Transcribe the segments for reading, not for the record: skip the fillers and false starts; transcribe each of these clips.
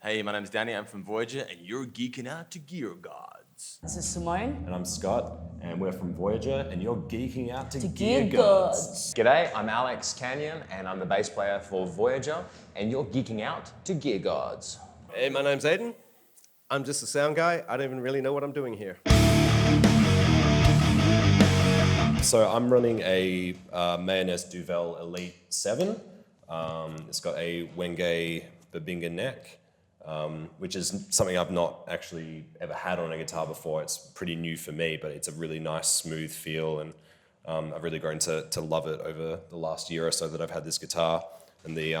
Hey, my name's Danny, I'm from Voyager, and you're geeking out to Gear Gods. This is Simone. And I'm Scott, and we're from Voyager, and you're geeking out to Gear Gods. G'day, I'm Alex Canyon, and I'm the bass player for Voyager, and you're geeking out to Gear Gods. Hey, my name's Aiden. I'm just a sound guy. I don't even really know what I'm doing here. So I'm running a Mayonnaise Duvel Elite 7. It's got a Wenge Babinga neck, which is something I've not actually ever had on a guitar before. It's pretty new for me, but it's a really nice, smooth feel, and I've really grown to love it over the last year or so that I've had this guitar. And the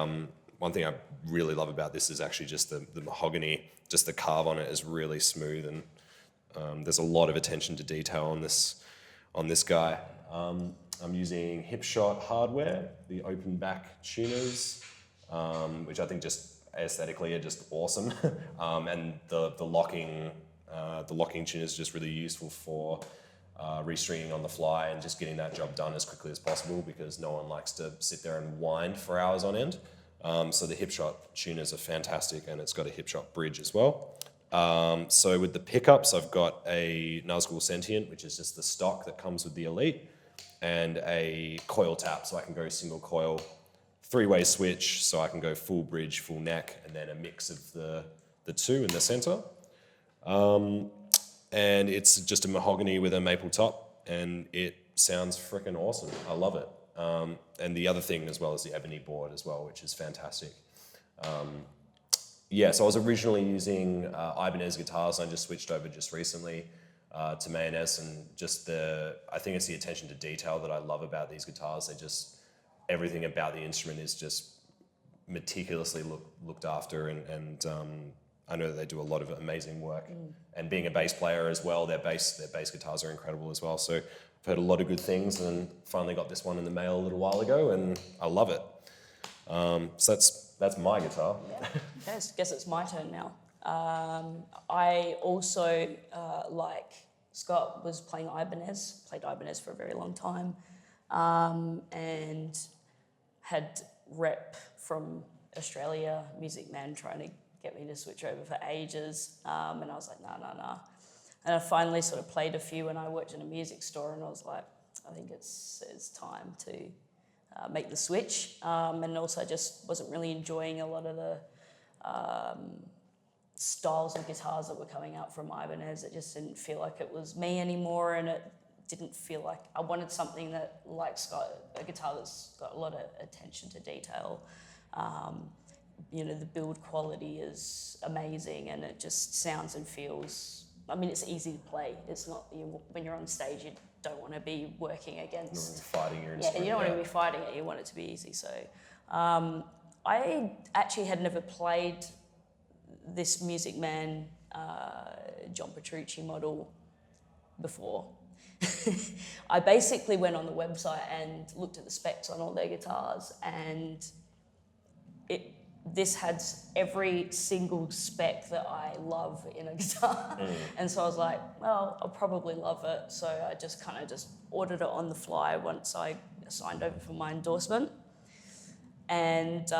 one thing I really love about this is actually just the mahogany. Just the carve on it is really smooth, and there's a lot of attention to detail on this guy. I'm using Hipshot hardware, the open back tuners, which I think just aesthetically are just awesome, and the locking tune is just really useful for restringing on the fly and just getting that job done as quickly as possible, because no one likes to sit there and wind for hours on end. So the Hipshot tuners are fantastic, and it's got a Hipshot bridge as well. So with the pickups, I've got a Nazgul Sentient, which is just the stock that comes with the Elite, and a coil tap, so I can go single coil, three-way switch, so I can go full bridge, full neck, and then a mix of the two in the center. And it's just a mahogany with a maple top, and it sounds freaking awesome. I love it. And the other thing as well is the ebony board as well, which is fantastic. So I was originally using Ibanez guitars, and I just switched over just recently to Mayonnaise, and I think it's the attention to detail that I love about these guitars. Everything about the instrument is just meticulously looked after, and I know that they do a lot of amazing work. And being a bass player as well, their bass guitars are incredible as well. So I've heard a lot of good things, and finally got this one in the mail a little while ago, and I love it. So that's my guitar. Yeah. Guess it's my turn now. I also, like Scott, was played Ibanez for a very long time, and had rep from Australia, Music Man, trying to get me to switch over for ages, and I was like, nah. And I finally sort of played a few, and I worked in a music store, and I was like, I think it's time to make the switch. And also I just wasn't really enjoying a lot of the styles of guitars that were coming out from Ibanez. It just didn't feel like it was me anymore, and it didn't feel like I wanted something that, like Scott, a guitar that's got a lot of attention to detail. The build quality is amazing, and it just sounds and feels, it's easy to play. It's not, when you're on stage, you don't want to be working against... Fighting your instrument. Yeah, you don't want to be fighting it, you want it to be easy. So I actually had never played this Music Man John Petrucci model before. I basically went on the website and looked at the specs on all their guitars, and this had every single spec that I love in a guitar. And so I was like, well, I'll probably love it. So I just kind of ordered it on the fly once I signed over for my endorsement. And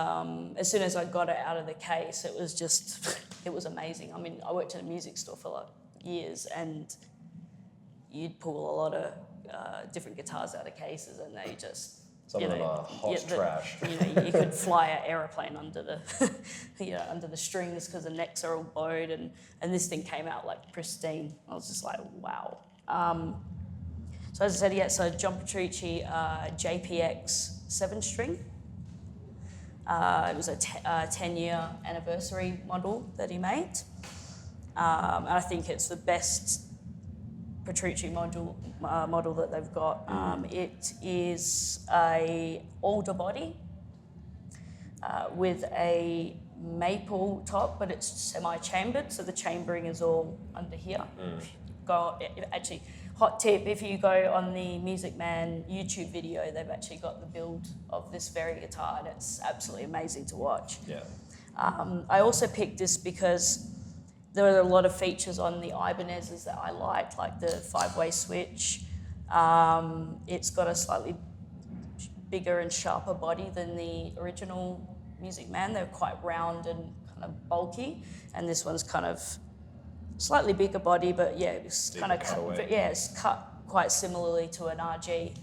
as soon as I got it out of the case, it was amazing. I worked in a music store for like years, and you'd pull a lot of different guitars out of cases, and they just... Some of them are hot trash. You could fly an aeroplane under the under the strings, because the necks are all bowed, and this thing came out like pristine. I was just like, wow. So as I said, so John Petrucci JPX 7-string. It was a 10-year anniversary model that he made. And I think it's the best Petrucci model that they've got. It is a alder body with a maple top, but it's semi-chambered, so the chambering is all under here. Actually, hot tip, if you go on the Music Man YouTube video, they've actually got the build of this very guitar, and it's absolutely amazing to watch. Yeah. I also picked this because there are a lot of features on the Ibanez's that I liked, like the 5-way switch. It's got a slightly bigger and sharper body than the original Music Man. They're quite round and kind kind of bulky, and this one's kind of slightly bigger body, but yeah, it's kind of it's cut quite similarly to an RG.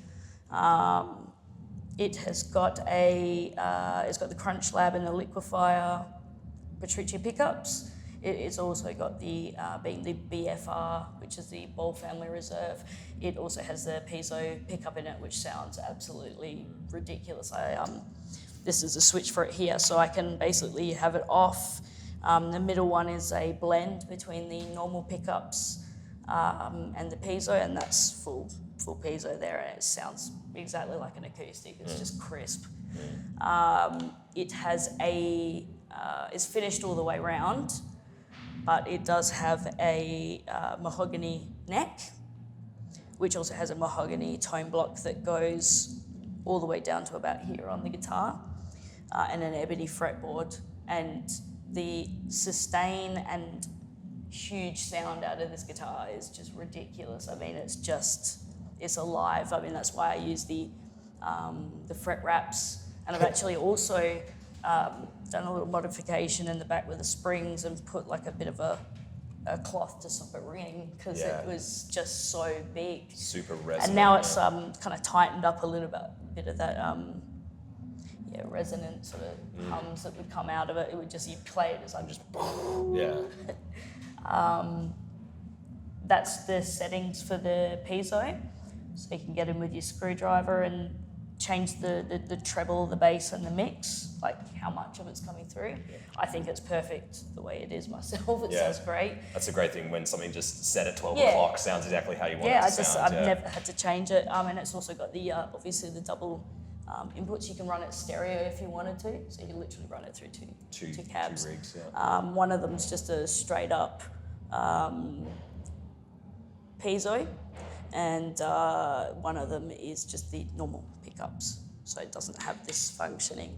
It has got it's got the Crunch Lab and the Liquefier Petrucci pickups. It's also got the being the BFR, which is the Ball Family Reserve. It also has the piezo pickup in it, which sounds absolutely ridiculous. This is a switch for it here, so I can basically have it off. The middle one is a blend between the normal pickups and the piezo, and that's full piezo there, and it sounds exactly like an acoustic. It's just crisp. It has it's finished all the way round, but it does have a mahogany neck, which also has a mahogany tone block that goes all the way down to about here on the guitar, and an ebony fretboard. And the sustain and huge sound out of this guitar is just ridiculous. I mean, it's alive. I mean, that's why I use the fret wraps, and I've actually also done a little modification in the back with the springs and put like a bit of a cloth to stop it ringing, because it was just so big. Super resonant. And now it's kind of tightened up a little bit of that resonant sort of hums that would come out of it. It would just, you'd play it as like just That's the settings for the piezo. So you can get in with your screwdriver and change the treble, the bass and the mix, like how much of it's coming through. I think it's perfect the way it is myself. It sounds great. That's a great thing when something just set at 12 o'clock sounds exactly how you want it to sound. I've never had to change it. And it's also got the, obviously the double inputs. You can run it stereo if you wanted to. So you can literally run it through two cabs. 2 rigs, One of them's just a straight up piezo, and one of them is just the normal pickups, so it doesn't have this functioning.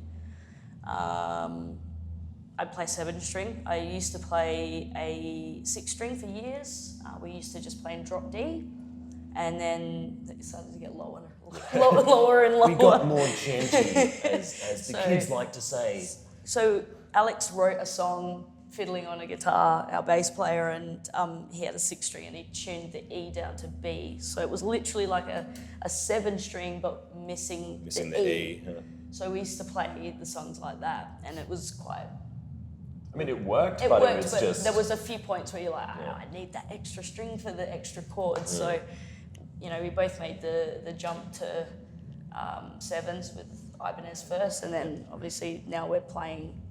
I play 7-string. I used to play a 6-string for years. We used to just play in drop D, and then it started to get lower and lower. We got more chanty, as the kids like to say. So Alex wrote a song fiddling on a guitar, our bass player, and he had a 6-string and he tuned the E down to B. So it was literally like a 7-string but missing the E. So we used to play the songs like that, and it was quite... I mean, it worked, It but worked, it was but just... there was a few points where you're like, I need that extra string for the extra chords. So, we both made the jump to 7s with Ibanez first, and then obviously now we're playing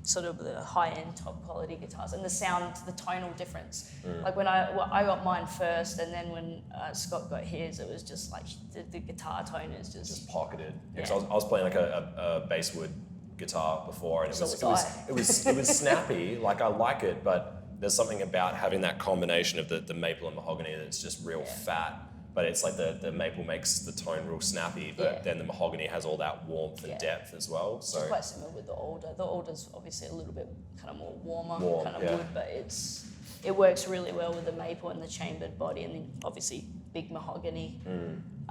sort of the high-end, top-quality guitars, and the sound, the tonal difference. Like when I got mine first, and then when Scott got his, it was just like the guitar tone is just pocketed. Yeah. Because I was playing like a basswood guitar before, and it was snappy. Like I like it, but there's something about having that combination of the maple and mahogany that's just real fat. But it's like the maple makes the tone real snappy, but then the mahogany has all that warmth and depth as well. So it's quite similar with the older. The older's obviously a little bit kind of more warm kind of wood, but it works really well with the maple and the chambered body, and then obviously big mahogany.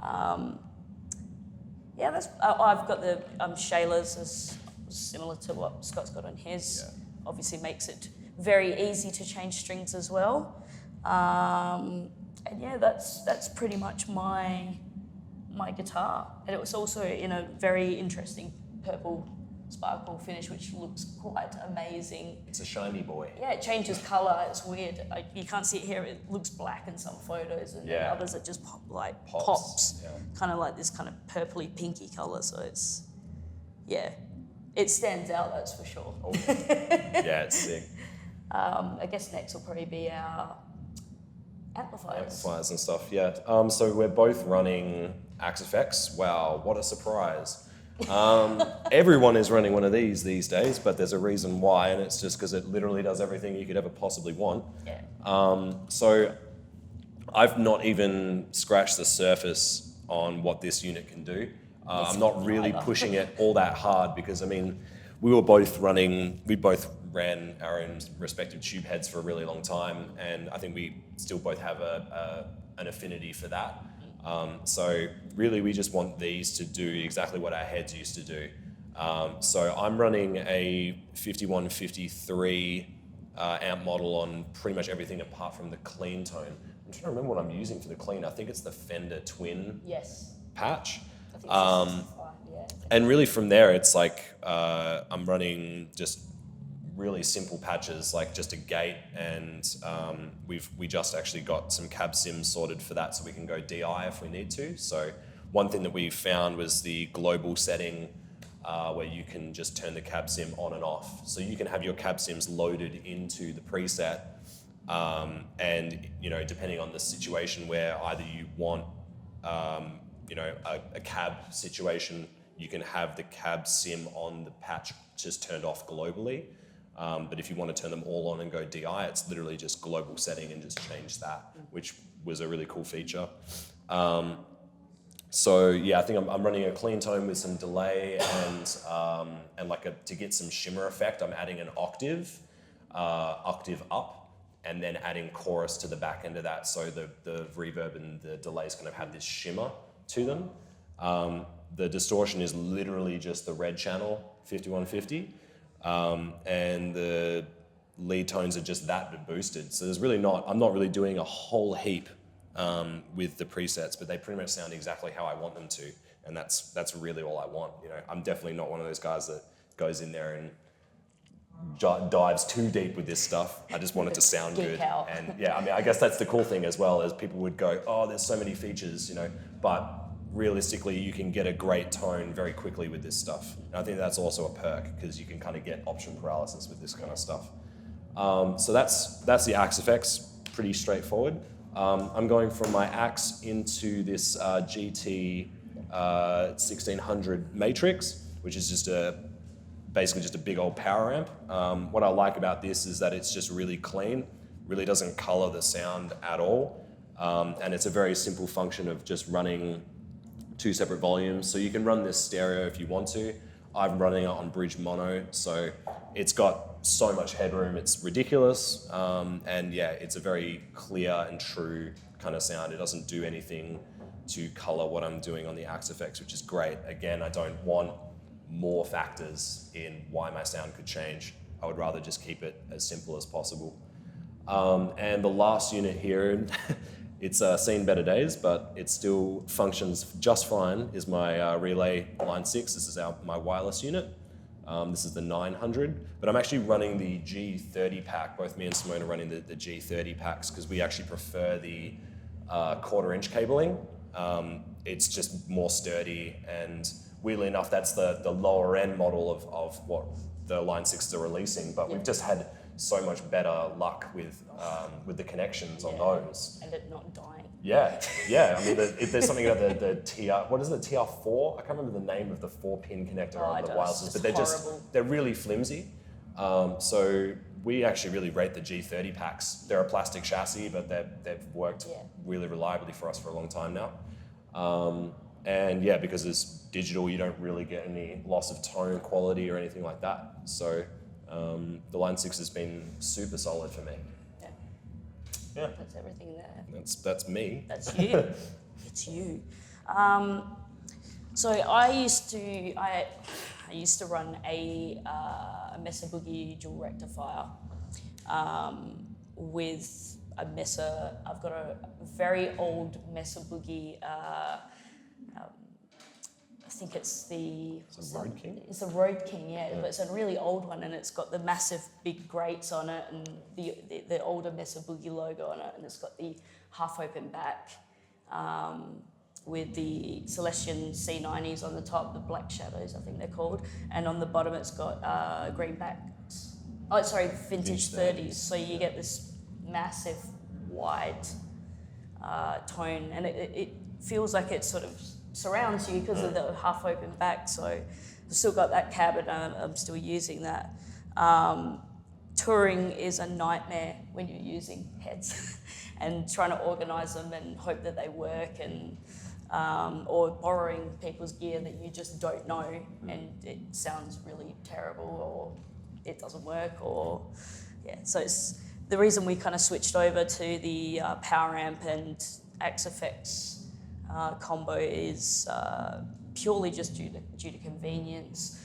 I've got the Shayla's is similar to what Scott's got on his. Obviously makes it very easy to change strings as well. And that's pretty much my guitar. And it was also in a very interesting purple sparkle finish, which looks quite amazing. it's a shiny boy. Yeah, it changes colour. It's weird. You can't see it here. It looks black in some photos, and in others it just pops. Kind of like this kind of purpley pinky colour. So it stands out. That's for sure. It's sick. I guess next will probably be our amplifiers And stuff, so we're both running Axe FX. Wow, what a surprise. Everyone is running one of these days, but there's a reason why, and it's just because it literally does everything you could ever possibly want. So I've not even scratched the surface on what this unit can do. I'm not really pushing it all that hard because, I mean, we both ran our own respective tube heads for a really long time, and I think we still both have an affinity for that. So really we just want these to do exactly what our heads used to do. So I'm running a 5153 amp model on pretty much everything apart from the clean tone. I'm trying to remember what I'm using for the clean. I think it's the Fender Twin Yes. patch. I think it's a 65, yeah. And really from there, it's like I'm running just really simple patches, like just a gate, and we just actually got some cab sims sorted for that, so we can go DI if we need to. So one thing that we found was the global setting where you can just turn the cab sim on and off. So you can have your cab sims loaded into the preset, and depending on the situation where either you want a cab situation, you can have the cab sim on the patch just turned off globally. But if you want to turn them all on and go DI, it's literally just global setting and just change that, which was a really cool feature. So yeah, I think I'm running a clean tone with some delay and to get some shimmer effect, I'm adding an octave up, and then adding chorus to the back end of that. So the reverb and the delays kind of have this shimmer to them. The distortion is literally just the red channel 5150. And the lead tones are just that but boosted. So I'm not really doing a whole heap with the presets, but they pretty much sound exactly how I want them to. And that's really all I want. I'm definitely not one of those guys that goes in there and dives too deep with this stuff. I just want it to sound Geek good. out. And yeah, I mean, I guess that's the cool thing as well, as people would go, oh, there's so many features, but realistically, you can get a great tone very quickly with this stuff. And I think that's also a perk, because you can kind of get option paralysis with this kind of stuff. So that's the Axe effects, pretty straightforward. I'm going from my Axe into this GT 1600 Matrix, which is basically just a big old power amp. What I like about this is that it's just really clean, really doesn't color the sound at all. And it's a very simple function of just running 2 separate volumes. So you can run this stereo if you want to. I'm running it on bridge mono, so it's got so much headroom, it's ridiculous. And yeah, it's a very clear and true kind of sound. It doesn't do anything to color what I'm doing on the Axe effects, which is great. Again, I don't want more factors in why my sound could change. I would rather just keep it as simple as possible. And the last unit here, it's seen better days, but it still functions just fine, is my Relay Line 6. This is my wireless unit. This is the 900, but I'm actually running the G30 pack. Both me and Simone are running the G30 packs because we actually prefer the 1/4-inch cabling. It's just more sturdy, and weirdly enough, that's the lower end model of what the Line 6s are releasing, but we've just had so much better luck with the connections on those. And it not dying. Yeah. I mean, if there's something about the TR, what is it, TR4? I can't remember the name of the 4-pin connector on the wireless, but they're really flimsy. So we actually really rate the G30 packs. They're a plastic chassis, but they've worked really reliably for us for a long time now. And yeah, because it's digital, you don't really get any loss of tone quality or anything like that. So the Line 6 has been super solid for me. Yeah. That's everything there. That's me. That's you. It's you. So I used to run a Mesa Boogie dual rectifier with a Mesa. I've got a very old Mesa Boogie. I think it's the Road King? It's a Road King, yeah, but it's a really old one, and it's got the massive big grates on it, and the older Mesa Boogie logo on it, and it's got the half open back with the Celestion C90s on the top, the Black Shadows, I think they're called, and on the bottom it's got greenbacks. Oh, sorry, vintage 30s. So you get this massive wide tone, and it feels like it sort of surrounds you because of the half open back. So I've still got that cab, and I'm still using that. Touring is a nightmare when you're using heads and trying to organise them and hope that they work, and or borrowing people's gear that you just don't know and it sounds really terrible, or it doesn't work, or so it's the reason we kind of switched over to the power amp and Axe effects combo is purely just due to convenience.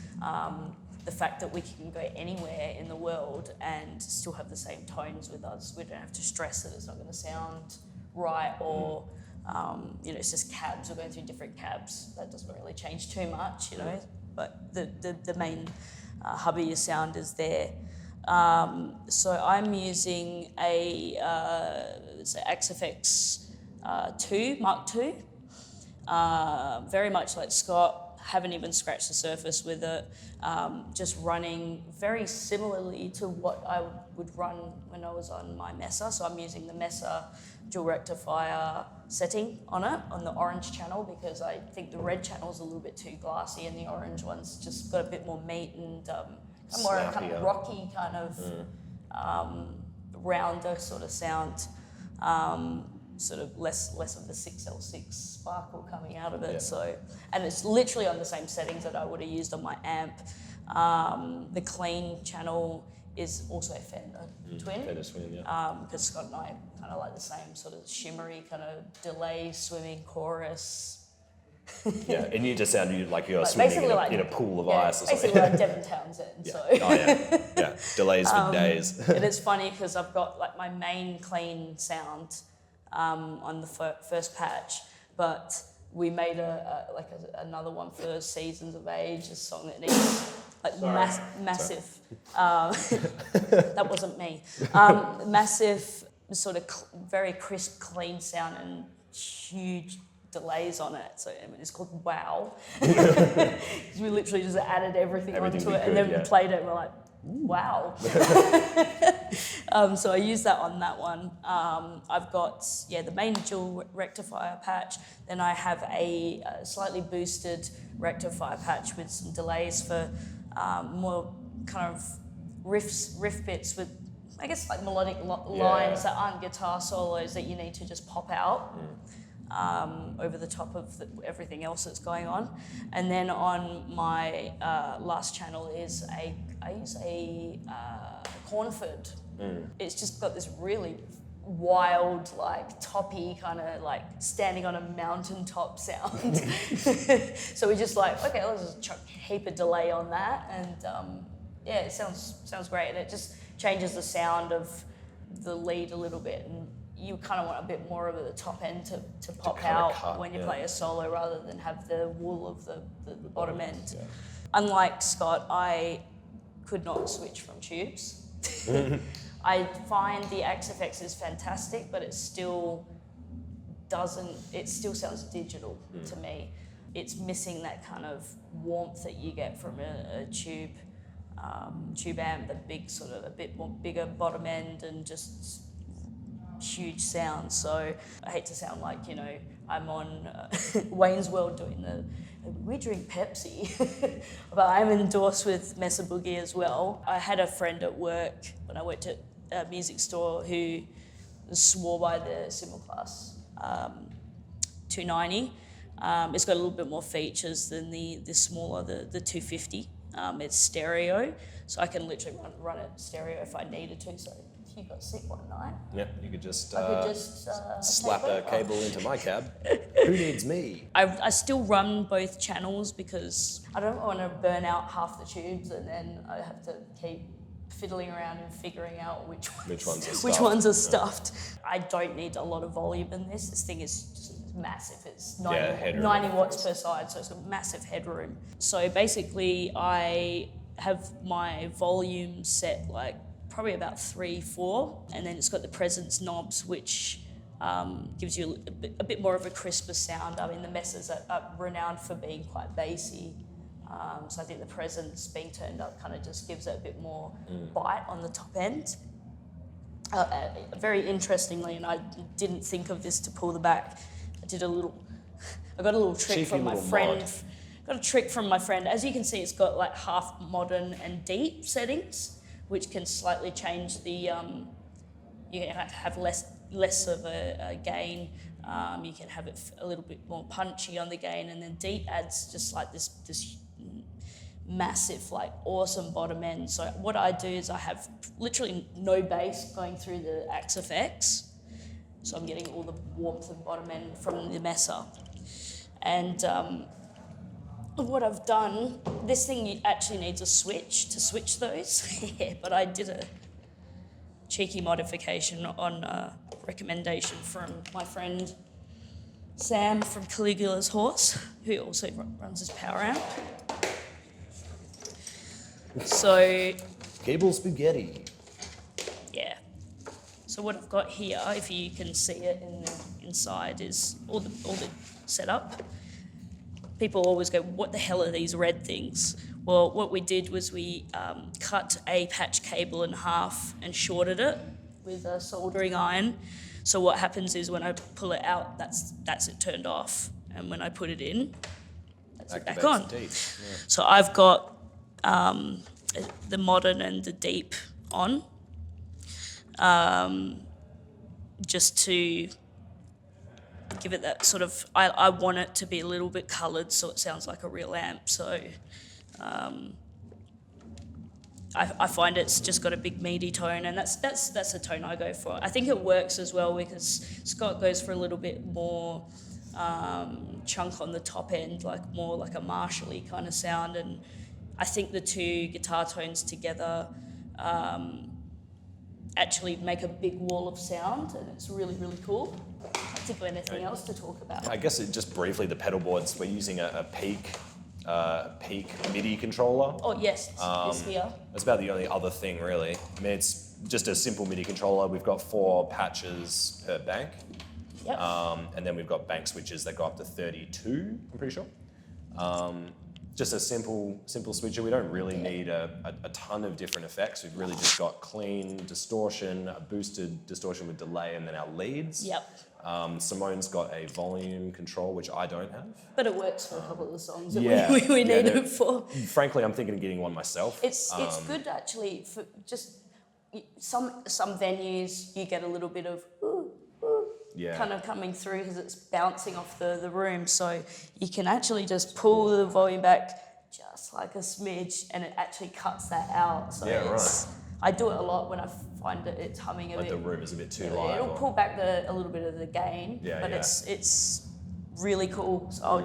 The fact that we can go anywhere in the world and still have the same tones with us. We don't have to stress that it's not going to sound right, or it's just cabs. We're going through different cabs. That doesn't really change too much, but the main hubby sound is there. So I'm using a XFX 2 Mark II. Very much like Scott. Haven't even scratched the surface with it. Just running very similarly to what I would run when I was on my Mesa. So I'm using the Mesa dual rectifier setting on it, on the orange channel, because I think the red channel is a little bit too glassy and the orange one's just got a bit more meat and more kind of rocky kind of rounder sort of sound. Sort of less of the 6L6 sparkle coming out of it. Yeah. So, and it's literally on the same settings that I would have used on my amp. The clean channel is also a Fender Twin. Fender Twin, yeah. Because Scott and I kind of like the same sort of shimmery kind of delay swimming chorus. Yeah, and you just sound like you're swimming in a pool of ice or something. Basically like Devon Townsend. Yeah. So. Oh yeah, delays for days. And it's funny because I've got like my main clean sound on the first patch, but we made another one for Seasons of Age, a song that needs like massive. That wasn't me. Massive, sort of very crisp, clean sound and huge delays on it. So it's called Wow. We literally just added everything onto it, and then we played it, and we're like, wow. So I use that on that one. I've got, the main dual rectifier patch. Then I have a slightly boosted rectifier patch with some delays for more kind of riff bits with, I guess, like melodic lines that aren't guitar solos that you need to just pop out. Over the top of everything else that's going on. And then on my last channel I use a Cornford. It's just got this really wild, like toppy kind of like standing on a mountaintop sound. So we're just like, okay, let's just chuck a heap of delay on that, and it sounds great, and it just changes the sound of the lead a little bit, and you kind of want a bit more of the top end to pop out when you play a solo, rather than have the wool of the bottom end. Yeah. Unlike Scott, I could not switch from tubes. I find the XFX is fantastic, but it still sounds digital to me. It's missing that kind of warmth that you get from a tube amp, the big sort of a bit more bigger bottom end and just huge sound. So I hate to sound like, I'm on Wayne's World doing we drink Pepsi, but I'm endorsed with Mesa Boogie as well. I had a friend at work when I worked at a music store who swore by the Simulclass 290. It's got a little bit more features than the smaller, the 250. It's stereo, so I can literally run it stereo if I needed to. So if you got sick one night, you could just, slap a cable into my cab. Who needs me? I still run both channels because I don't want to burn out half the tubes and then I have to keep fiddling around and figuring out which ones are stuffed. I don't need a lot of volume in this. This thing is just massive. It's 90 watts per side, so it's got massive headroom. So basically I have my volume set like probably about 3-4, and then it's got the presence knobs, which gives you a bit more of a crisper sound. I mean, the Mesas are renowned for being quite bassy, so I think the presence being turned up kind of just gives it a bit more bite on the top end. Very interestingly, and I didn't think of this to pull the back, I got a little trick from my friend. Got a trick from my friend. As you can see, it's got like half modern and deep settings, which can slightly change the, you can have less of a gain. You can have it a little bit more punchy on the gain, and then deep adds just like this massive, like awesome bottom end. So what I do is I have literally no bass going through the XFX. So I'm getting all the warmth and bottom end from the Mesa. And what I've done, this thing actually needs a switch to switch those, yeah, but I did a cheeky modification on a recommendation from my friend Sam from Caligula's Horse, who also runs his power amp. So, Cable spaghetti. yeah. So what I've got here, if you can see it in the inside, is all the setup. People always go, what the hell are these red things? Well, what we did was we cut a patch cable in half and shorted it with a soldering iron. So what happens is when I pull it out, that's it turned off. And when I put it in, that's it back on. Deep. Yeah. So I've got the modern and the deep on, just to give it that sort of, I want it to be a little bit coloured so it sounds like a real amp. So I find it's just got a big meaty tone, and that's the tone I go for. I think it works as well because Scott goes for a little bit more chunk on the top end, like more like a Marshall-y kind of sound, and I think the two guitar tones together actually make a big wall of sound, and it's really, really cool. I think of anything else to talk about. I guess just briefly, the pedalboards, we're using a peak MIDI controller. Oh yes, it's here. That's about the only other thing, really. I mean, it's just a simple MIDI controller. We've got 4 patches per bank. Yep. And then we've got bank switches that go up to 32, I'm pretty sure. Just a simple switcher. We don't really need a ton of different effects. We've really just got clean distortion, a boosted distortion with delay, and then our leads. Yep. Simone's got a volume control, which I don't have. But it works for a couple of the songs that Yeah. we need it for. Frankly, I'm thinking of getting one myself. It's good actually for just some venues you get a little bit of kind of coming through because it's bouncing off the room, so you can actually just pull the volume back just like a smidge and it actually cuts that out. So I do it a lot when I find that it's humming a bit. The room is a bit too loud. It'll pull back a little bit of the gain, but it's really cool. So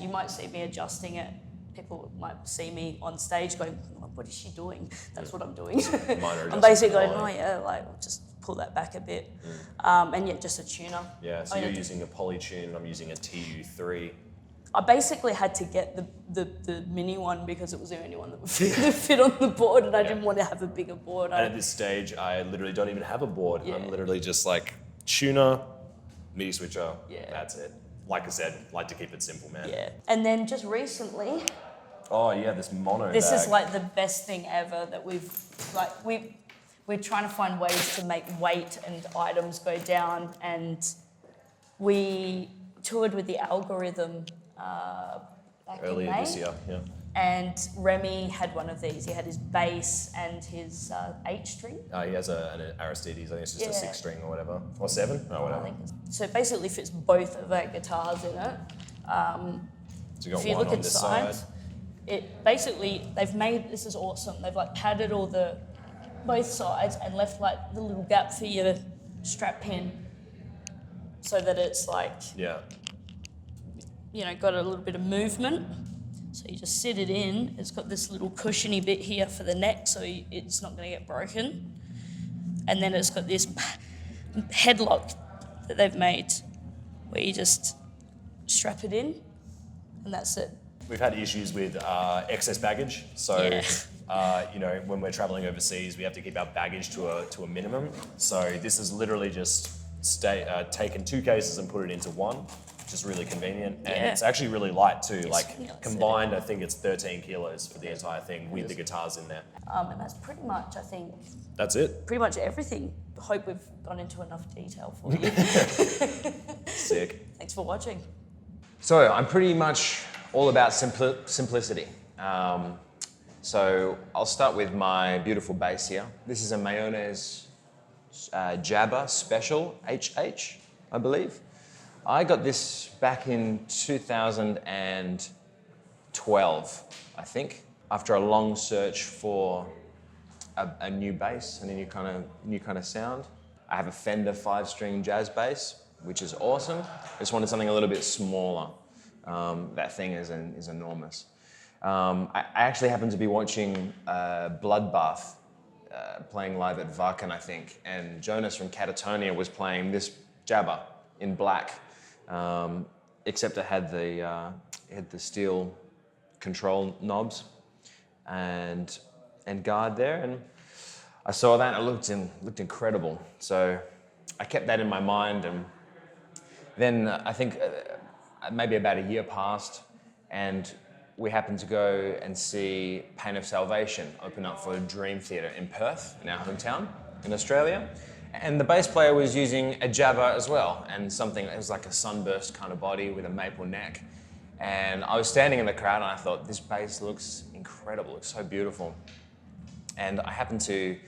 you might see me adjusting it. People might see me on stage going, what is she doing? That's what I'm doing. I'm basically going, just pull that back a bit. And just a tuner. Yeah, so you're using a Polytune, I'm using a TU3. I basically had to get the mini one because it was the only one that would fit on the board, and I didn't want to have a bigger board. And at this stage, I literally don't even have a board. Yeah. I'm literally just like tuner, MIDI switcher, that's it. Like I said, like to keep it simple, man. Yeah. And then just recently... Oh yeah, this mono This bag. is like the best thing ever that we're trying to find ways to make weight and items go down, and we toured with the Algorithm back earlier in May. this year, yeah. And Remy had one of these. He had his bass and his 8-string. He has an Aristides, I think it's just a 6-string or whatever. Or 7, or whatever. So it basically fits both of our guitars in it. So you got if you one look on this inside, side. it basically, this is awesome. They've like padded both sides and left like the little gap for your strap pin so that it's like, got a little bit of movement. So you just sit it in. It's got this little cushiony bit here for the neck, so it's not going to get broken. And then it's got this headlock that they've made where you just strap it in, and that's it. We've had issues with excess baggage. So, when we're traveling overseas, we have to keep our baggage to a minimum. So this is literally just taken 2 cases and put it into one. Just really convenient, and it's actually really light too. Combined, I think it's 13 kilos for the entire thing with the guitars in there. And that's pretty much, I think. That's it. Pretty much everything. I hope we've gone into enough detail for you. Sick. Thanks for watching. So I'm pretty much all about simplicity. So I'll start with my beautiful bass here. This is a Mayonnaise Jabba Special HH, I believe. I got this back in 2012, I think, after a long search for a new bass and a new kind of sound. I have a Fender 5-string jazz bass, which is awesome. I just wanted something a little bit smaller. That thing is enormous. I actually happened to be watching Bloodbath playing live at Wacken, I think, and Jonas from Catatonia was playing this Jabba in black, except it had the steel control knobs and guard there, and I saw that and it looked incredible. So I kept that in my mind, and then I think maybe about a year passed, and we happened to go and see Pain of Salvation open up for Dream Theatre in Perth, in our hometown in Australia. And the bass player was using a Jabba as well, and it was like a sunburst kind of body with a maple neck. And I was standing in the crowd and I thought, this bass looks incredible, looks so beautiful. And I happened to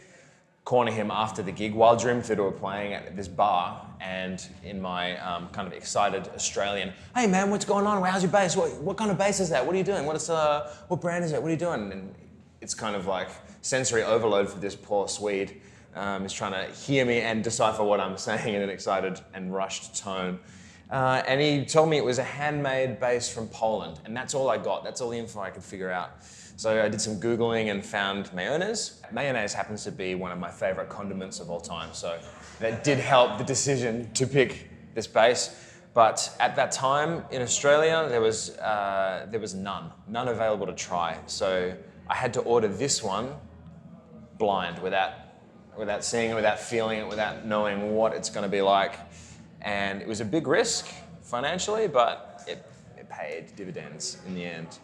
corner him after the gig while Dream Theatre were playing at this bar, and in my kind of excited Australian, hey man, what's going on? How's your bass? What kind of bass is that? What are you doing? What brand is it? What are you doing? And it's kind of like sensory overload for this poor Swede. He's trying to hear me and decipher what I'm saying in an excited and rushed tone. And he told me it was a handmade bass from Poland, and that's all I got. That's all the info I could figure out. So I did some Googling and found mayonnaise. Mayonnaise happens to be one of my favorite condiments of all time, so that did help the decision to pick this bass. But at that time in Australia, there was none available to try. So I had to order this one blind, without seeing it, without feeling it, without knowing what it's going to be like. And it was a big risk financially, but it paid dividends in the end.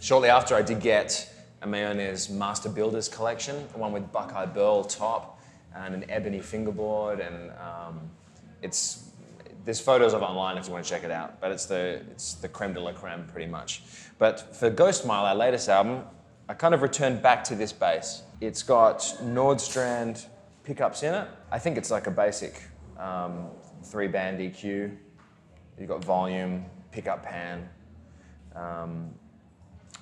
Shortly after, I did get a Mayonnaise Master Builders collection, the one with Buckeye Burl top and an ebony fingerboard, and there's photos of it online if you want to check it out. But it's the creme de la creme pretty much. But for Ghost Mile, our latest album, I kind of returned back to this bass. It's got Nordstrand pickups in it. I think it's like a basic 3-band EQ. You've got volume, pickup pan,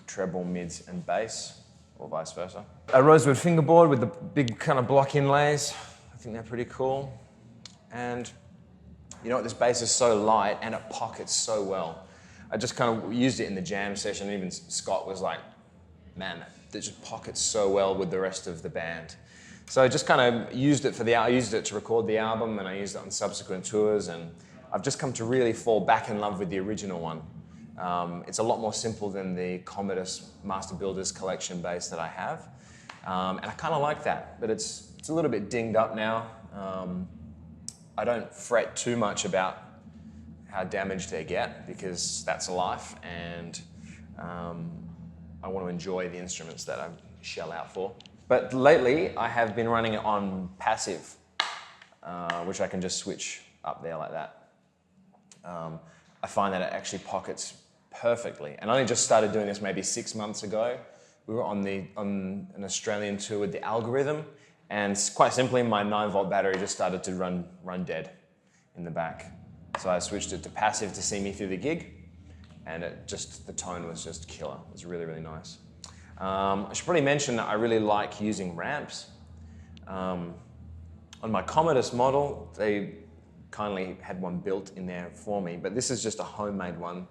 treble, mids, and bass, or vice versa. A rosewood fingerboard with the big kind of block inlays. I think they're pretty cool. And you know what, this bass is so light and it pockets so well. I just kind of used it in the jam session. Even Scott was like, man, it just pockets so well with the rest of the band. So I just kind of used it I used it to record the album, and I used it on subsequent tours, and I've just come to really fall back in love with the original one. It's a lot more simple than the Commodus Master Builders collection bass that I have. And I kind of like that, but it's a little bit dinged up now. I don't fret too much about how damaged they get, because that's life, and I want to enjoy the instruments that I shell out for. But lately, I have been running it on passive, which I can just switch up there like that. I find that it actually pockets perfectly. And I only just started doing this maybe 6 months ago. We were on an Australian tour with The Algorithm, and quite simply, my 9-volt battery just started to run dead in the back. So I switched it to passive to see me through the gig, and the tone was just killer. It was really, really nice. I should probably mention that I really like using ramps. On my Commodus model, they kindly had one built in there for me, but this is just a homemade one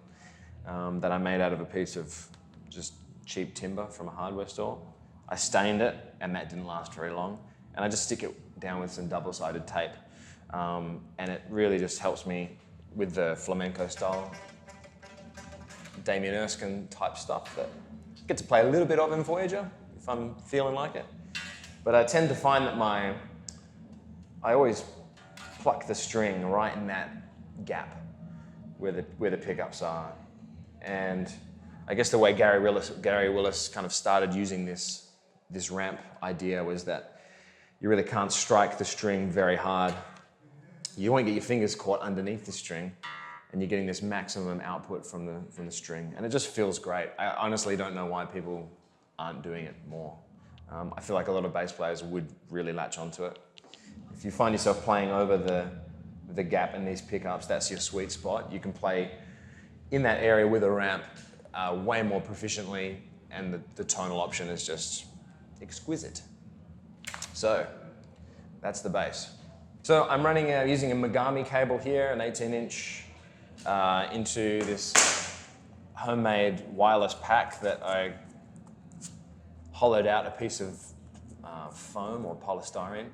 that I made out of a piece of just cheap timber from a hardware store. I stained it, and that didn't last very long, and I just stick it down with some double-sided tape, and it really just helps me with the flamenco style, Damien Erskine type stuff that I get to play a little bit of in Voyager if I'm feeling like it. But I tend to find that I always pluck the string right in that gap where the pickups are. And I guess the way Gary Willis kind of started using this ramp idea was that you really can't strike the string very hard. You won't get your fingers caught underneath the string, and you're getting this maximum output from the string. And it just feels great. I honestly don't know why people aren't doing it more. I feel like a lot of bass players would really latch onto it. If you find yourself playing over the gap in these pickups, that's your sweet spot. You can play in that area with a ramp way more proficiently, and the tonal option is just exquisite. So that's the bass. So I'm running using a Megami cable here, an 18-inch into this homemade wireless pack that I hollowed out a piece of foam or polystyrene,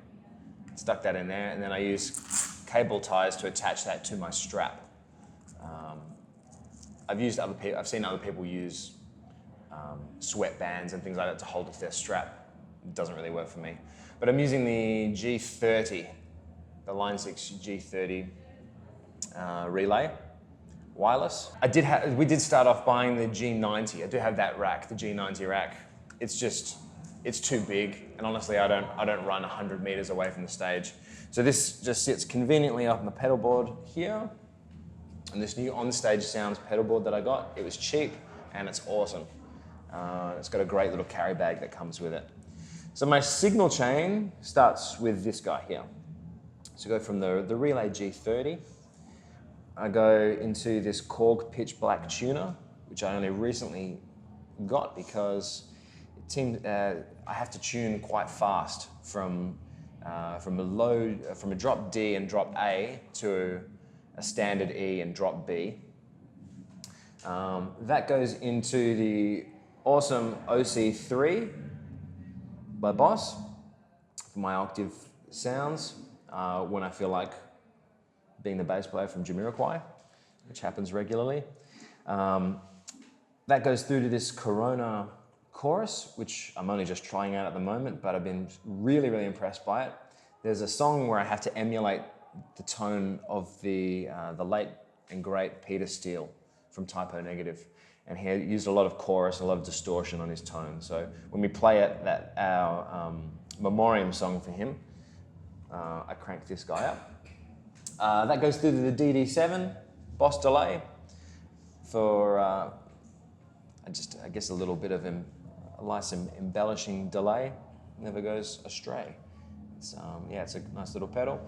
stuck that in there, and then I use cable ties to attach that to my strap. I've seen other people use sweatbands and things like that to hold it to their strap. It doesn't really work for me. But I'm using the G30, the Line 6 G30 relay, wireless. We did start off buying the G90. I do have that rack, the G90 rack. It's too big, and honestly, I don't run 100 meters away from the stage. So this just sits conveniently up on the pedal board here. And this new on-stage sounds pedal board that I got, it was cheap and it's awesome. It's got a great little carry bag that comes with it. So my signal chain starts with this guy here. So I go from the Relay G30, I go into this Korg pitch black tuner, which I only recently got because it seemed I have to tune quite fast from a drop D and drop A to a standard E and drop B. That goes into the awesome OC3 by Boss for my octave sounds when I feel like being the bass player from Jamiroquai, which happens regularly. That goes through to this Corona chorus, which I'm only just trying out at the moment, but I've been really, really impressed by it. There's a song where I have to emulate the tone of the late and great Peter Steele from Typo Negative. And he used a lot of chorus, a lot of distortion on his tone. So when we play it, our memoriam song for him, I crank this guy up. That goes through to the DD7, Boss delay, for I guess a little bit of a nice embellishing delay, never goes astray. It's a nice little pedal.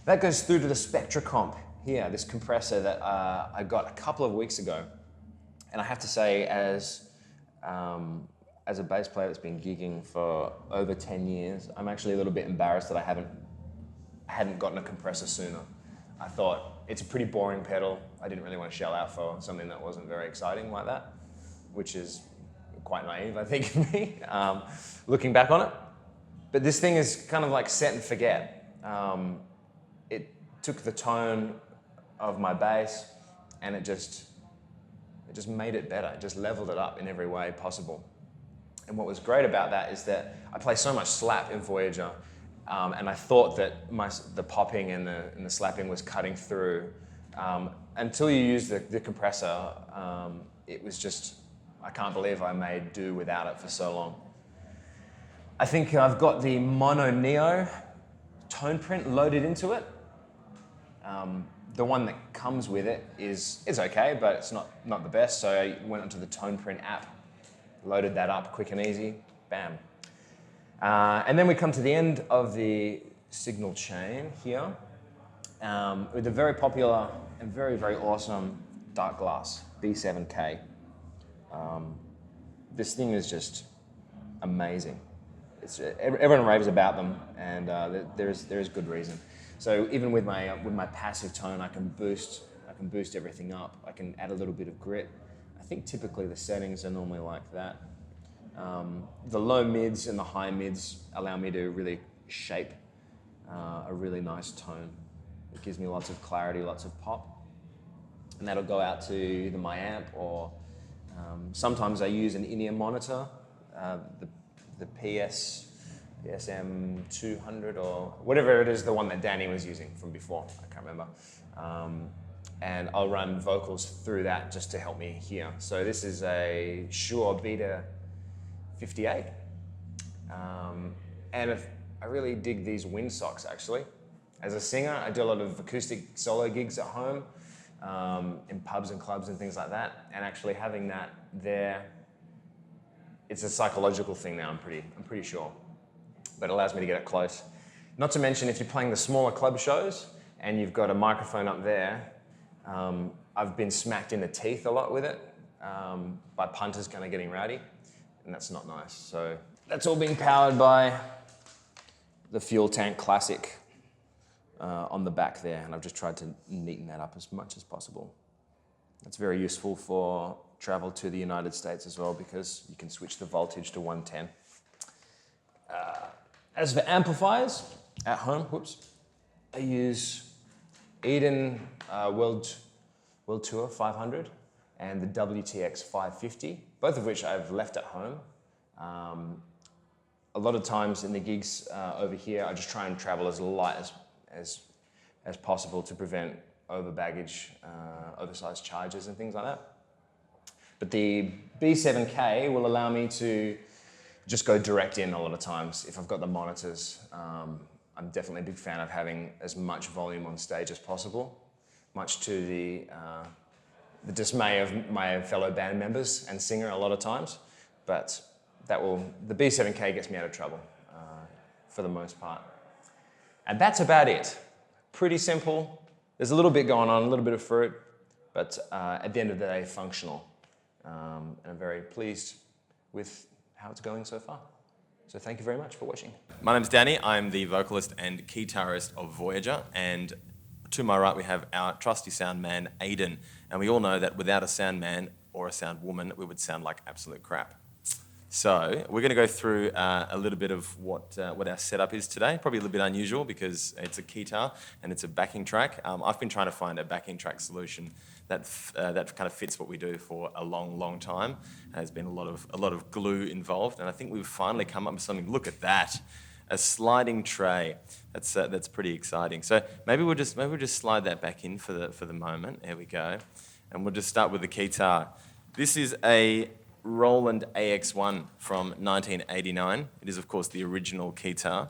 That goes through to the Spectra Comp here, this compressor that I got a couple of weeks ago. And I have to say, as a bass player that's been gigging for over 10 years, I'm actually a little bit embarrassed that I hadn't gotten a compressor sooner. I thought it's a pretty boring pedal. I didn't really want to shell out for something that wasn't very exciting like that, which is quite naive, I think, of me, looking back on it. But this thing is kind of like set and forget. It took the tone of my bass and it just made it better. It just leveled it up in every way possible. And what was great about that is that I play so much slap in Voyager, and I thought that the popping and the slapping was cutting through. Until you use the compressor, it was just, I can't believe I made do without it for so long. I think I've got the Mono Neo tone print loaded into it. The one that comes with it is okay, but it's not the best. So I went onto the Tone Print app, loaded that up quick and easy, bam. And then we come to the end of the signal chain here with the very popular and very, very awesome Dark Glass B7K. This thing is just amazing. Everyone raves about them, and there is good reason. So even with my passive tone, I can boost everything up. I can add a little bit of grit. I think typically the settings are normally like that. The low mids and the high mids allow me to really shape a really nice tone. It gives me lots of clarity, lots of pop, and that'll go out to either my amp or sometimes I use an in-ear monitor, the PSM 200 or whatever it is, the one that Danny was using from before, I can't remember. And I'll run vocals through that just to help me hear. So this is a Shure Beta 58. And I really dig these windsocks actually. As a singer, I do a lot of acoustic solo gigs at home, in pubs and clubs and things like that. And actually having that there, it's a psychological thing now, I'm pretty sure. But it allows me to get it close. Not to mention if you're playing the smaller club shows and you've got a microphone up there, I've been smacked in the teeth a lot with it by punters kind of getting rowdy, and that's not nice. So that's all being powered by the Fuel Tank Classic on the back there, and I've just tried to neaten that up as much as possible. That's very useful for travel to the United States as well because you can switch the voltage to 110. As for amplifiers, at home, I use Eden World Tour 500 and the WTX 550, both of which I've left at home. A lot of times in the gigs over here, I just try and travel as light as possible to prevent over baggage, oversized charges and things like that. But the B7K will allow me to just go direct in a lot of times if I've got the monitors. I'm definitely a big fan of having as much volume on stage as possible, much to the dismay of my fellow band members and singer a lot of times. But the B7K gets me out of trouble for the most part. And that's about it. Pretty simple. There's a little bit going on, a little bit of fruit, but at the end of the day, functional. And I'm very pleased with how it's going so far. So thank you very much for watching. My name's Danny. I'm the vocalist and guitarist of Voyager, and to my right we have our trusty sound man, Aiden. And we all know that without a sound man or a sound woman, we would sound like absolute crap. So we're going to go through a little bit of what our setup is today. Probably a little bit unusual because it's a Keytar and it's a backing track. I've been trying to find a backing track solution that kind of fits what we do for a long, long time. There's been a lot of glue involved, and I think we've finally come up with something. Look at that, a sliding tray. That's pretty exciting. So maybe we'll just slide that back in for the moment. There we go, and we'll just start with the Keytar. This is a Roland AX1 from 1989. It is, of course, the original Keytar.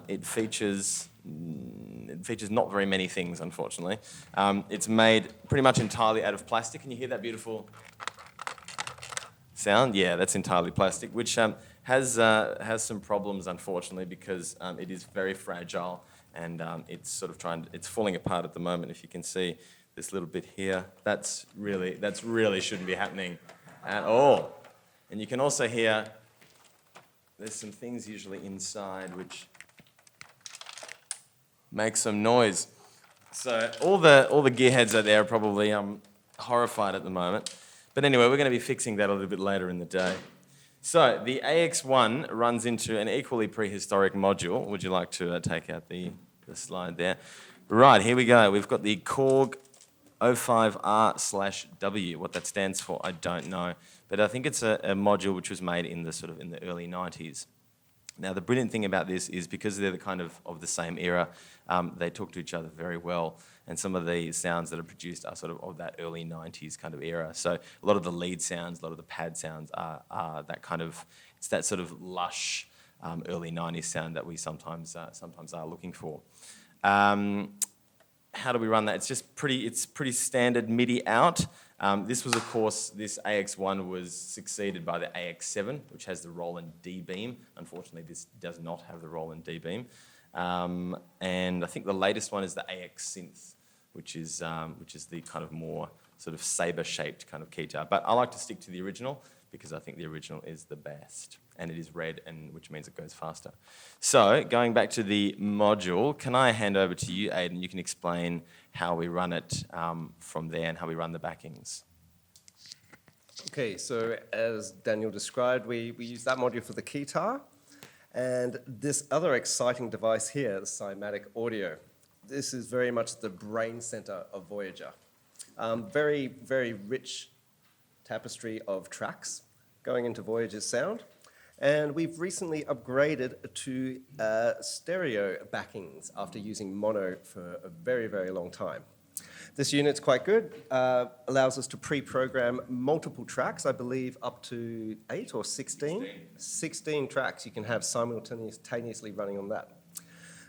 It features not very many things, unfortunately. It's made pretty much entirely out of plastic. Can you hear that beautiful sound? Yeah, that's entirely plastic, which has some problems, unfortunately, because it is very fragile and it's falling apart at the moment. If you can see this little bit here, that's really shouldn't be happening at all. And you can also hear there's some things usually inside which make some noise. So all the gearheads out there are probably horrified at the moment. But anyway, we're going to be fixing that a little bit later in the day. So the AX1 runs into an equally prehistoric module. Would you like to take out the slide there? Right, here we go. We've got the Korg 05R/W. What that stands for, I don't know. But I think it's a module which was made in the early 90s. Now, the brilliant thing about this is because they're the kind of the same era, they talk to each other very well. And some of the sounds that are produced are sort of that early 90s kind of era. So a lot of the lead sounds, a lot of the pad sounds are that kind of, it's that sort of lush early 90s sound that we sometimes are looking for. How do we run that? It's pretty standard MIDI out. This was, of course, this AX1 was succeeded by the AX7, which has the Roland D-Beam. Unfortunately, this does not have the Roland D-Beam. And I think the latest one is the AX Synth, which is the kind of more sort of saber-shaped kind of Keytar. But I like to stick to the original because I think the original is the best. And it is red, which means it goes faster. So going back to the module, can I hand over to you, Aiden? You can explain how we run it from there and how we run the backings. Okay, so as Daniel described, we use that module for the Keytar. And this other exciting device here, the Cymatic Audio. This is very much the brain center of Voyager. Very, very rich tapestry of tracks going into Voyager's sound. And we've recently upgraded to stereo backings after using mono for a very, very long time. This unit's quite good, allows us to pre-program multiple tracks, I believe up to 8 or 16? 16 tracks you can have simultaneously running on that.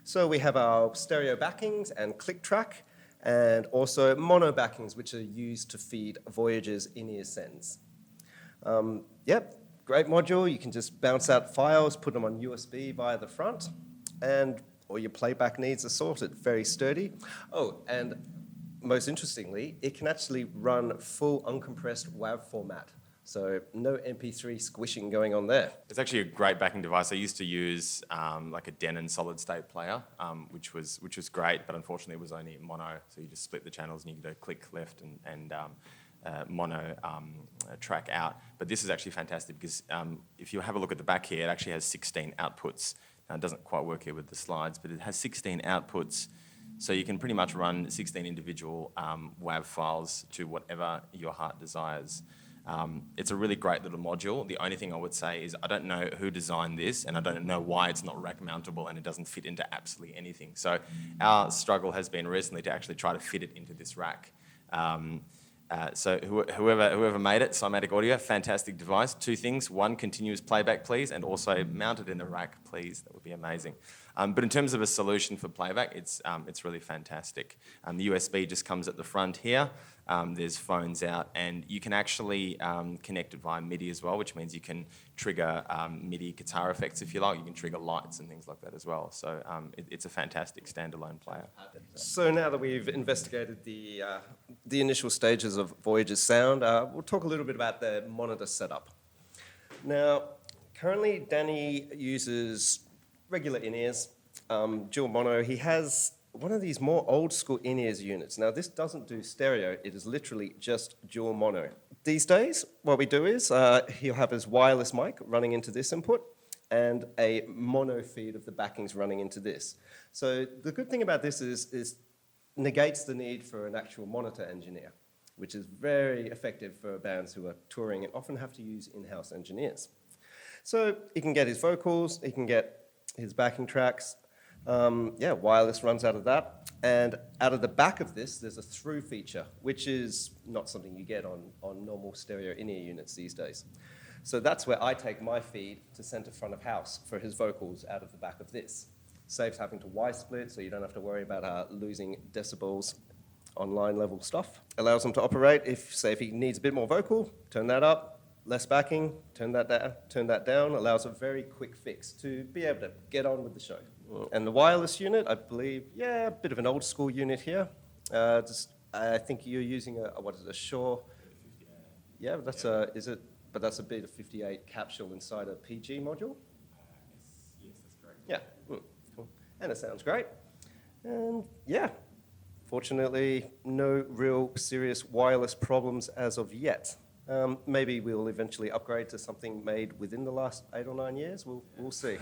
So we have our stereo backings and click track, and also mono backings, which are used to feed Voyager's in-ear sends. Yep. Great module, you can just bounce out files, put them on USB via the front, and all your playback needs are sorted. Very sturdy. Oh, and most interestingly, it can actually run full uncompressed WAV format. So no MP3 squishing going on there. It's actually a great backing device. I used to use like a Denon solid state player, which was great, but unfortunately it was only mono. So you just split the channels and you can go click left and mono track out. But this is actually fantastic because if you have a look at the back here, it actually has 16 outputs. Now, it doesn't quite work here with the slides, but it has 16 outputs. So you can pretty much run 16 individual WAV files to whatever your heart desires. It's a really great little module. The only thing I would say is I don't know who designed this, and I don't know why it's not rack mountable and it doesn't fit into absolutely anything. So our struggle has been recently to actually try to fit it into this rack. So whoever made it, Cymatic Audio, fantastic device. Two things: one, continuous playback, please, and also mount it in the rack, please. That would be amazing. But in terms of a solution for playback, it's really fantastic. The USB just comes at the front here. There's phones out, and you can actually connect it via MIDI as well, which means you can trigger MIDI guitar effects if you like. You can trigger lights and things like that as well. So it's a fantastic standalone player. So now that we've investigated the initial stages of Voyager's sound, we'll talk a little bit about the monitor setup. Now, currently Danny uses regular in-ears, dual mono. He has one of these more old school in-ears units. Now, this doesn't do stereo. It is literally just dual mono. These days, what we do is he'll have his wireless mic running into this input and a mono feed of the backings running into this. So the good thing about this is negates the need for an actual monitor engineer, which is very effective for bands who are touring and often have to use in-house engineers. So he can get his vocals, he can get his backing tracks. Wireless runs out of that. And out of the back of this, there's a through feature, which is not something you get on normal stereo in-ear units these days. So that's where I take my feed to center front of house for his vocals out of the back of this. Saves having to Y-split, so you don't have to worry about losing decibels on line level stuff. Allows him to operate if he needs a bit more vocal, turn that up. Less backing, turn that down, allows a very quick fix to be able to get on with the show. And the wireless unit, I believe, a bit of an old school unit here. I think you're using a Shure? Yeah, but that's a beta 58 capsule inside a PG module? Yes, that's correct. Yeah, cool. And it sounds great. And fortunately, no real serious wireless problems as of yet. Maybe we'll eventually upgrade to something made within the last 8 or 9 years. We'll see.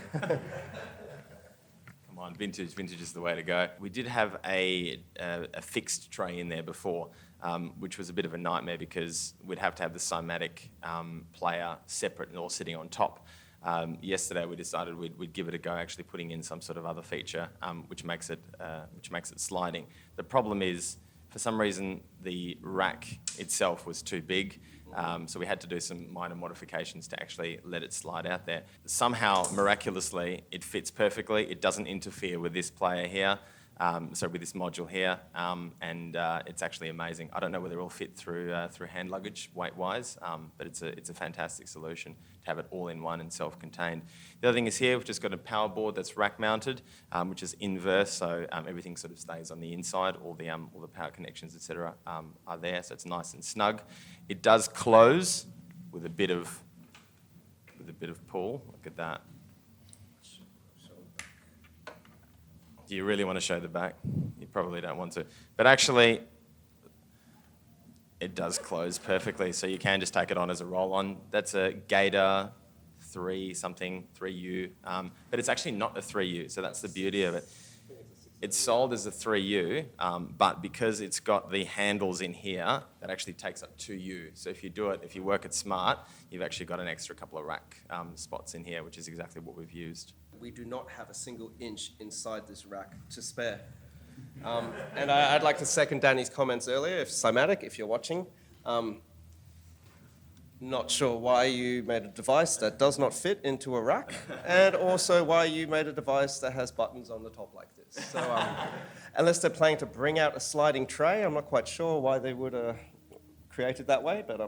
Come on, vintage is the way to go. We did have a fixed tray in there before, which was a bit of a nightmare because we'd have to have the Cymatic player separate and all sitting on top. Yesterday we decided we'd give it a go, actually putting in some sort of other feature, which makes it sliding. The problem is, for some reason, the rack itself was too big. So we had to do some minor modifications to actually let it slide out there. Somehow, miraculously, it fits perfectly. It doesn't interfere with this player here, with this module here, and it's actually amazing. I don't know whether it'll fit through hand luggage weight-wise, but it's a fantastic solution to have it all in one and self-contained. The other thing is here, we've just got a power board that's rack-mounted, which is inverse, so everything sort of stays on the inside. All the power connections, etc., are there, so it's nice and snug. It does close with a bit of pull. Look at that. Do you really want to show the back? You probably don't want to. But actually, it does close perfectly, so you can just take it on as a roll-on. That's a Gator 3U, but it's actually not a 3U, so that's the beauty of it. It's sold as a 3U, but because it's got the handles in here, that actually takes up 2U. So if you work it smart, you've actually got an extra couple of rack spots in here, which is exactly what we've used. We do not have a single inch inside this rack to spare. And I'd like to second Danny's comments earlier. If Cymatic, if you're watching, not sure why you made a device that does not fit into a rack, and also why you made a device that has buttons on the top like this. So unless they're planning to bring out a sliding tray, I'm not quite sure why they would create it that way, but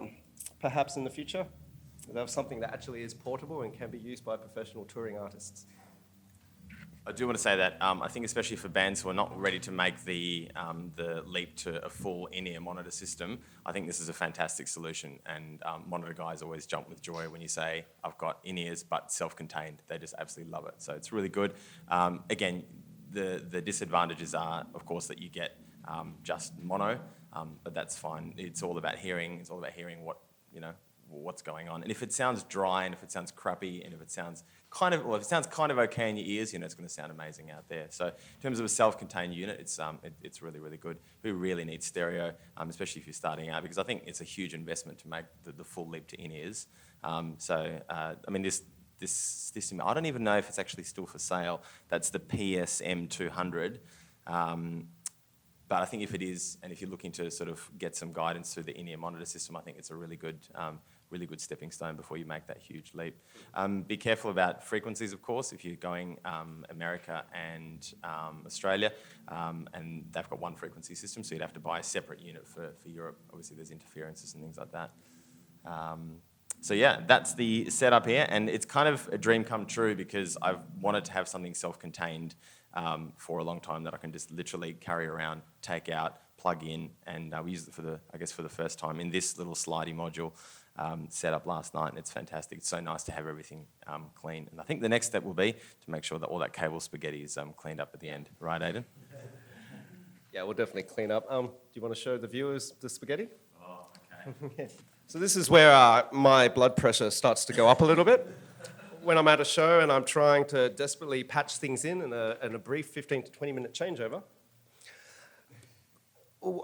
perhaps in the future, they'll have something that actually is portable and can be used by professional touring artists. I do want to say that I think especially for bands who are not ready to make the leap to a full in-ear monitor system, I think this is a fantastic solution. And monitor guys always jump with joy when you say, I've got in-ears but self-contained. They just absolutely love it. So it's really good. Again, the disadvantages are, of course, that you get just mono. but that's fine. It's all about hearing. It's all about hearing what, you know, what's going on. And if it sounds dry, and if it sounds crappy, and if it sounds kind of, well, if it sounds kind of okay in your ears, you know, it's going to sound amazing out there. So in terms of a self-contained unit, it's really, really good. We really need stereo, especially if you're starting out, because I think it's a huge investment to make the full leap to in-ears. I mean, this system, I don't even know if it's actually still for sale. That's the PSM 200. But I think if it is, and if you're looking to sort of get some guidance through the in-ear monitor system, I think it's a really good stepping stone before you make that huge leap. Be careful about frequencies, of course, if you're going America and Australia, and they've got one frequency system, so you'd have to buy a separate unit for Europe. Obviously, there's interferences and things like that. So yeah, that's the setup here, and it's kind of a dream come true because I've wanted to have something self-contained for a long time that I can just literally carry around, take out, plug in, and we used it for the first time in this little slidey module set up last night, and it's fantastic. It's so nice to have everything clean, and I think the next step will be to make sure that all that cable spaghetti is cleaned up at the end. Right, Aidan? Yeah, we'll definitely clean up. Do you want to show the viewers the spaghetti? Oh, okay. So this is where my blood pressure starts to go up a little bit. When I'm at a show and I'm trying to desperately patch things in a brief 15 to 20-minute changeover,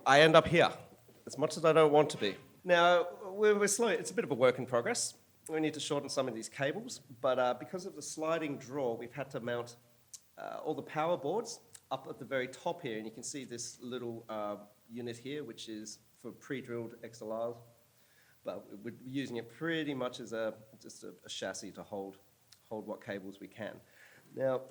I end up here, as much as I don't want to be. Now, we're slow. It's a bit of a work in progress. We need to shorten some of these cables, but because of the sliding draw, we've had to mount all the power boards up at the very top here, and you can see this little unit here, which is for pre-drilled XLRs. But we're using it pretty much as just a chassis to hold what cables we can. Now,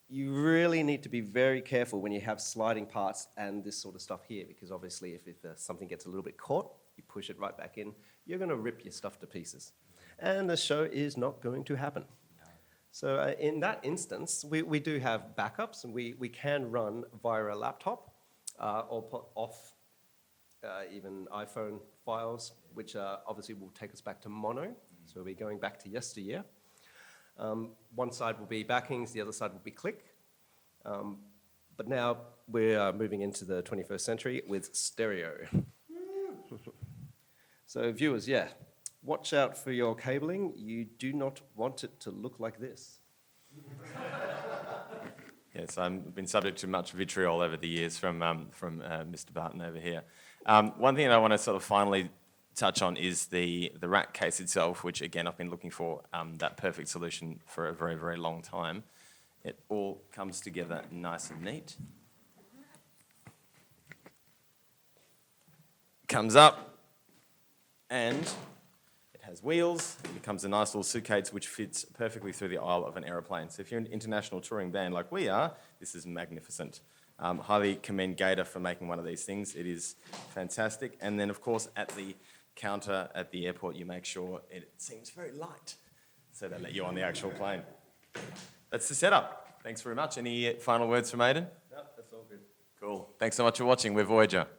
you really need to be very careful when you have sliding parts and this sort of stuff here, because obviously if something gets a little bit caught, you push it right back in, you're going to rip your stuff to pieces. And the show is not going to happen. So in that instance, we do have backups, and we can run via a laptop or put off even iPhone files, which obviously will take us back to mono. So we'll be going back to yesteryear. One side will be backings, the other side will be click. But now we're moving into the 21st century with stereo. So viewers, yeah, watch out for your cabling. You do not want it to look like this. Yes, I've been subject to much vitriol over the years from Mr. Barton over here. One thing I want to sort of finally touch on is the rack case itself, which again I've been looking for that perfect solution for a very, very long time. It all comes together nice and neat. Comes up, and it has wheels. It becomes a nice little suitcase which fits perfectly through the aisle of an aeroplane. So if you're an international touring band like we are, this is magnificent. Highly commend Keytar for making one of these things. It is fantastic. And then, of course, at the counter at the airport, you make sure it seems very light, so they let you on the actual plane. That's the setup. Thanks very much. Any final words from Aidan? No, that's all good. Cool. Thanks so much for watching. We're Voyager.